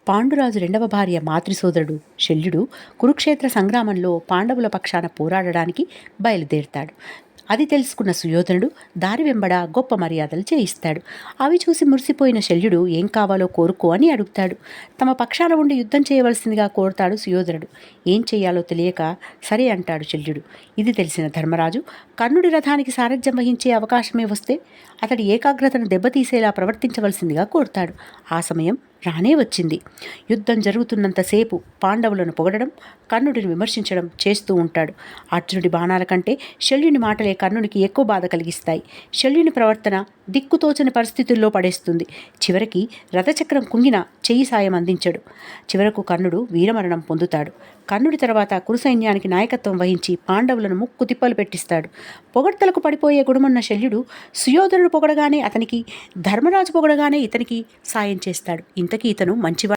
పాండురాజు రెండవ భార్య మాతృసోదరుడు శల్యుడు కురుక్షేత్ర సంగ్రామంలో పాండవుల పక్షాన పోరాడడానికి బయలుదేరుతాడు. అది తెలుసుకున్న సుయోధనుడు దారి వెంబడ గొప్ప మర్యాదలు చేయిస్తాడు. అవి చూసి మురిసిపోయిన శల్యుడు ఏం కావాలో కోరుకో అని అడుగుతాడు. తమ పక్షాన ఉండి యుద్ధం చేయవలసిందిగా కోరుతాడు సుయోధనుడు. ఏం చేయాలో తెలియక సరే అంటాడు శల్యుడు. ఇది తెలిసిన ధర్మరాజు కర్ణుడి రథానికి సారథ్యం వహించే అవకాశమే వస్తే అతడి ఏకాగ్రతను దెబ్బతీసేలా ప్రవర్తించవలసిందిగా కోరుతాడు. ఆ సమయం రానే వచ్చింది. యుద్ధం జరుగుతున్నంతసేపు పాండవులను పొగడడం, కర్ణుడిని విమర్శించడం చేస్తూ ఉంటాడు. అర్జునుడి బాణాల కంటే శల్యుని మాటలే కర్ణునికి ఎక్కువ బాధ కలిగిస్తాయి. శల్యుని ప్రవర్తన దిక్కుతోచని పరిస్థితుల్లో పడేస్తుంది. చివరికి రథచక్రం కుంగిన చెయ్యి సాయం అందించడు. చివరకు కర్ణుడు వీరమరణం పొందుతాడు. కర్ణుడి తర్వాత కురు సైన్యానికి నాయకత్వం వహించి పాండవులను ముక్కు తిప్పలు పెట్టిస్తాడు. పొగడ్తలకు పడిపోయే గుణమున్న శల్యుడు సుయోధనుడు పొగడగానే అతనికి, ధర్మరాజు పొగడగానే ఇతనికి సాయం చేస్తాడు. ఇంతకీ ఇతను మంచివాడు.